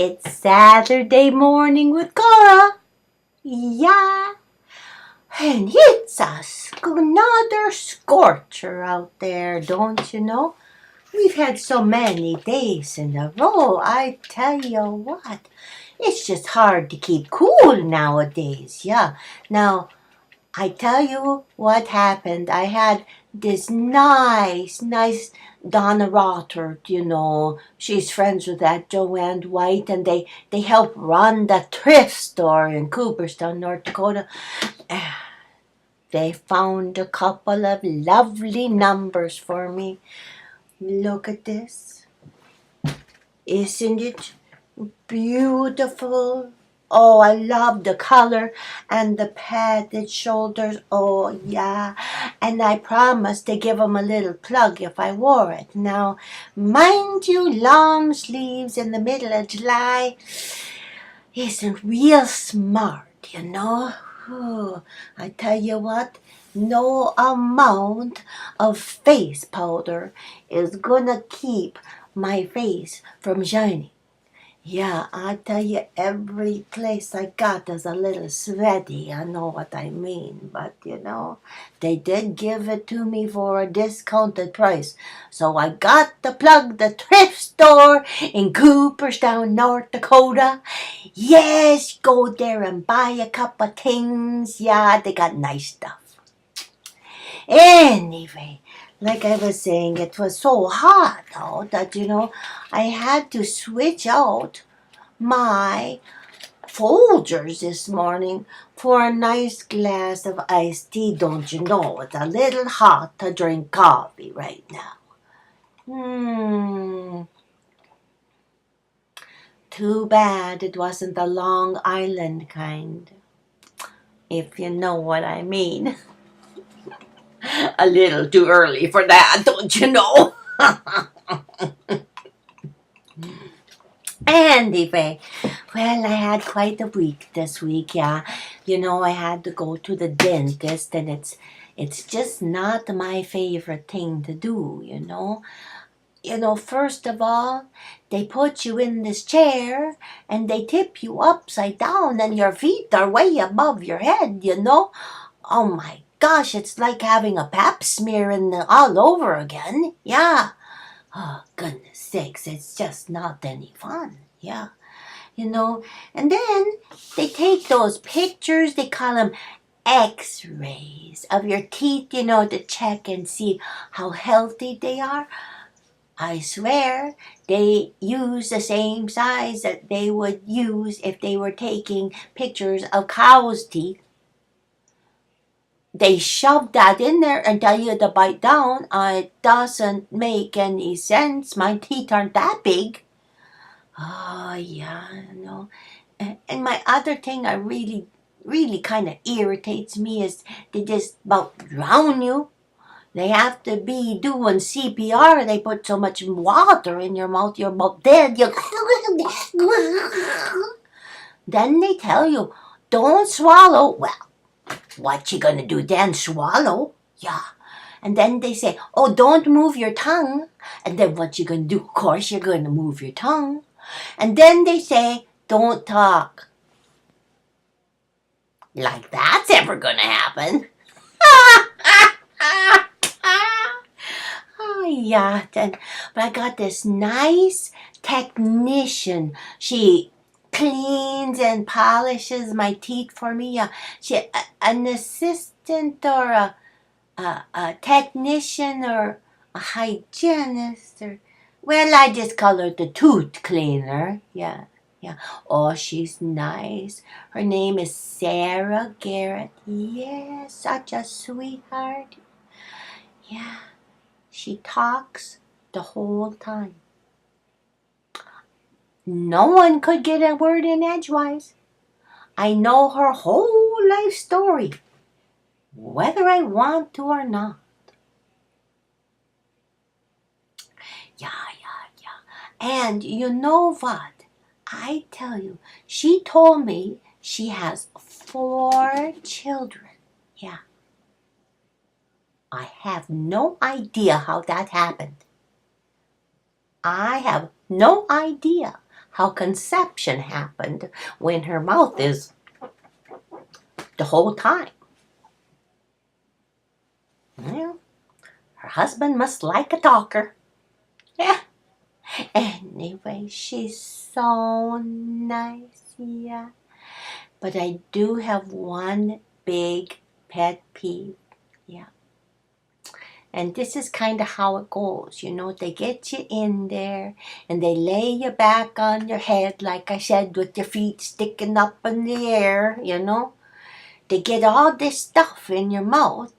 It's Saturday morning with Cora. Yeah. And it's another scorcher out there, don't you know? We've had so many days in a row. I tell you what, it's just hard to keep cool nowadays. Yeah. Now, I tell you what happened. I had this nice Donna Rottert, She's friends with that Joanne White, and they help run the thrift store in Cooperstown, North Dakota. They found a couple of lovely numbers for me. Look at this. Isn't it beautiful? Oh, I love the color and the padded shoulders. Oh, yeah. And I promised to give them a little plug if I wore it. Now, mind you, long sleeves in the middle of July isn't real smart, you know. Oh, I tell you what, no amount of face powder is gonna keep my face from shining. Yeah, I tell you, every place I got is a little sweaty. I know what I mean, but they did give it to me for a discounted price. So I got to plug the thrift store in Cooperstown, North Dakota. Yes, go there and buy a couple things. Yeah, they got nice stuff. Anyway, like I was saying, it was so hot out that, I had to switch out my Folgers this morning for a nice glass of iced tea. Don't you know, it's a little hot to drink coffee right now. Too bad it wasn't the Long Island kind, if you know what I mean. A little too early for that, don't you know? Anyway, well, I had quite a week this week, yeah. I had to go to the dentist, and it's just not my favorite thing to do, First of all, they put you in this chair and they tip you upside down and your feet are way above your head, Oh my gosh, it's like having a pap smear all over again. Yeah. Oh, goodness sakes, it's just not any fun. Yeah. And then they take those pictures, they call them x-rays of your teeth, to check and see how healthy they are. I swear they use the same size that they would use if they were taking pictures of cows' teeth. They shove that in there and tell you to bite down. It doesn't make any sense. My teeth aren't that big. Oh, yeah, And my other thing I really kind of irritates me is they just about drown you. They have to be doing CPR. They put so much water in your mouth, you're about dead. Then they tell you, don't swallow. Well, what you gonna do then? Swallow? Yeah. And then they say, oh, don't move your tongue. And then what you gonna do? Of course, you're gonna move your tongue. And then they say, don't talk. Like that's ever gonna happen. Oh, yeah. But I got this nice technician. She cleans and polishes my teeth for me. An assistant or a technician or a hygienist or, well, I just call her the tooth cleaner. Yeah. Oh, she's nice. Her name is Sarah Garrett. Yes, such a sweetheart. Yeah. She talks the whole time. No one could get a word in edgewise. I know her whole life story, whether I want to or not. Yeah. And you know what? I tell you, she told me she has 4 children. Yeah. I have no idea how that happened. I have no idea how conception happened when her mouth is the whole time. Well, her husband must like a talker. Yeah. Anyway, she's so nice, yeah. But I do have one big pet peeve, yeah. And this is kind of how it goes, They get you in there and they lay you back on your head, like I said, with your feet sticking up in the air. They get all this stuff in your mouth,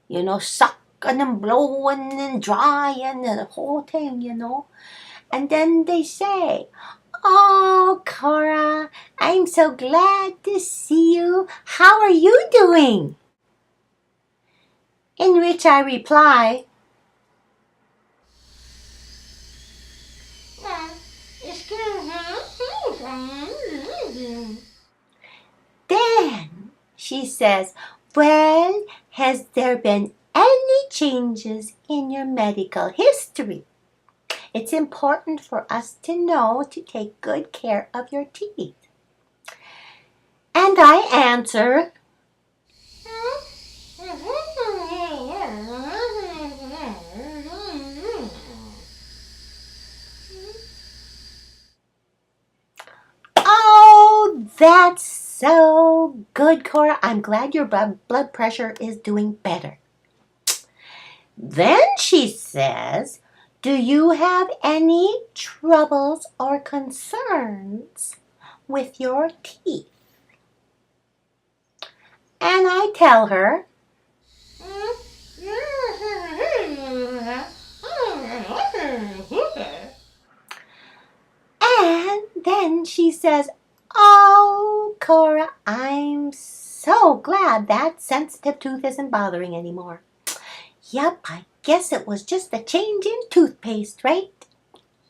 sucking and blowing and drying and the whole thing. And then they say, "Oh, Cora, I'm so glad to see you. How are you doing?" In which I reply, then she says, "Well, has there been any changes in your medical history? It's important for us to know to take good care of your teeth." And I answer, "Oh, that's so good, Cora. I'm glad your blood pressure is doing better." Then she says, "Do you have any troubles or concerns with your teeth?" And I tell her, and then she says, "Oh, Cora, I'm so glad that sensitive tooth isn't bothering anymore. Yep, I guess it was just a change in toothpaste, right?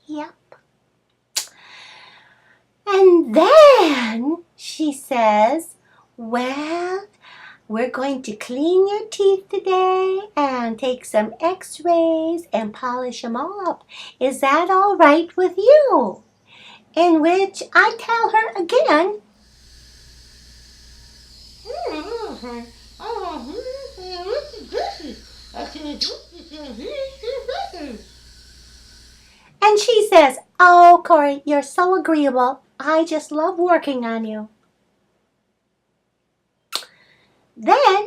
Yep." And then she says, "Well, we're going to clean your teeth today and take some x-rays and polish them all up. Is that all right with you?" In which I tell her again, and she says, "Oh, Corey, you're so agreeable. I just love working on you." Then,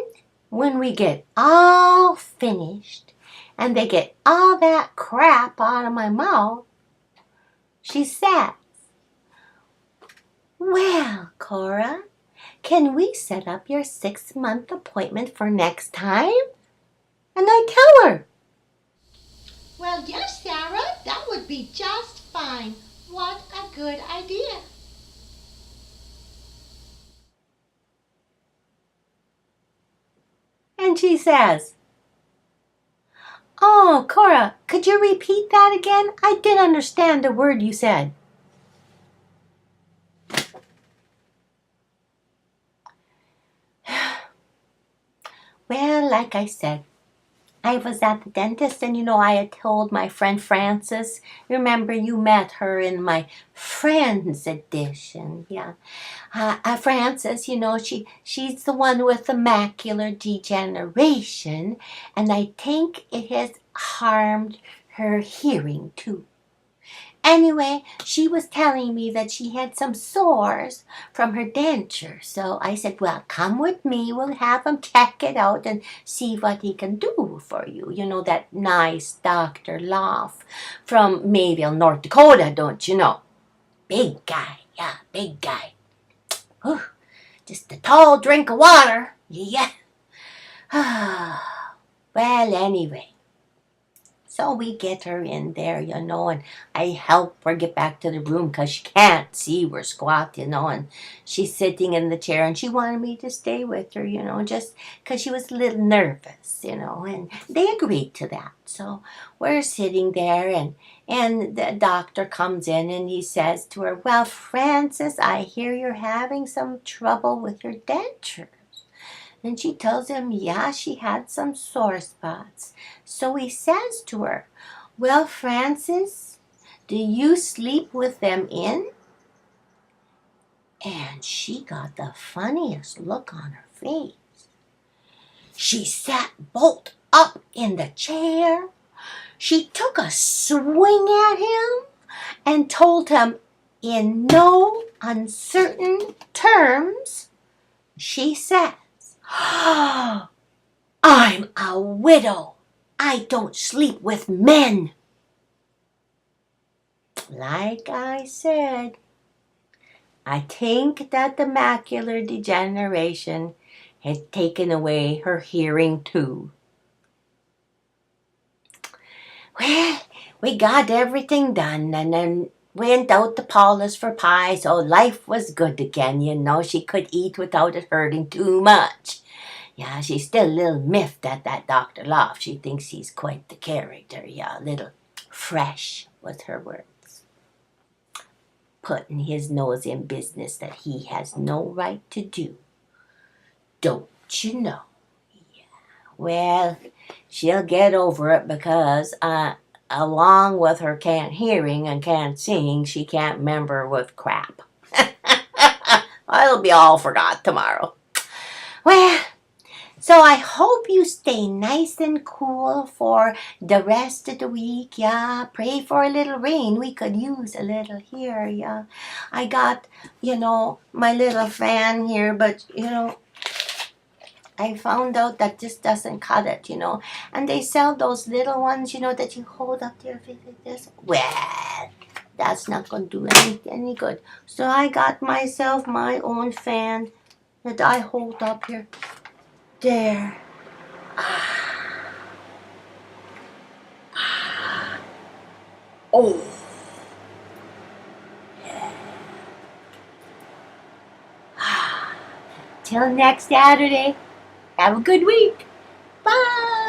when we get all finished and they get all that crap out of my mouth, she says, "Well, Cora, can we set up your 6-month appointment for next time?" And I tell her, "Well, yes, Sarah, that would be just fine. What a good idea." and she says, "Oh, Cora, could you repeat that again? I didn't understand a word you said." Well, like I said, I was at the dentist and I had told my friend Frances. Remember, you met her in my Friends edition. Yeah. Frances, she's the one with the macular degeneration, and I think it has harmed her hearing too. Anyway, she was telling me that she had some sores from her denture. So I said, "Well, come with me. We'll have him check it out and see what he can do for you." That nice Dr. Loff from Mayville, North Dakota, don't you know? Big guy. Yeah, big guy. Whew, just a tall drink of water. Yeah. Well, anyway. So we get her in there, and I help her get back to the room because she can't see we're squat, and she's sitting in the chair and she wanted me to stay with her, just because she was a little nervous, and they agreed to that. So we're sitting there and the doctor comes in and he says to her, "Well, Frances, I hear you're having some trouble with your denture." And she tells him, yeah, she had some sore spots. So he says to her, "Well, Frances, do you sleep with them in?" And she got the funniest look on her face. She sat bolt up in the chair. She took a swing at him and told him in no uncertain terms, she says, I'm a widow. I don't sleep with men. Like I said, I think that the macular degeneration had taken away her hearing too. Well, we got everything done and then went out to Paula's for pie, so life was good again, you know. She could eat without it hurting too much. Yeah, she's still a little miffed at that Dr. Love. She thinks he's quite the character, yeah, a little fresh was her words. Putting his nose in business that he has no right to do. Don't you know? Yeah. Well, she'll get over it because, along with her can't hearing and can't seeing, she can't remember with crap. It'll be all forgot tomorrow. Well, so I hope you stay nice and cool for the rest of the week, yeah. Pray for a little rain. We could use a little here, yeah. I got, my little fan here, but, I found out that this doesn't cut it, And they sell those little ones, that you hold up to your face like this. Well, that's not going to do any good. So I got myself my own fan that I hold up here. There. Oh. Till next Saturday. Have a good week. Bye.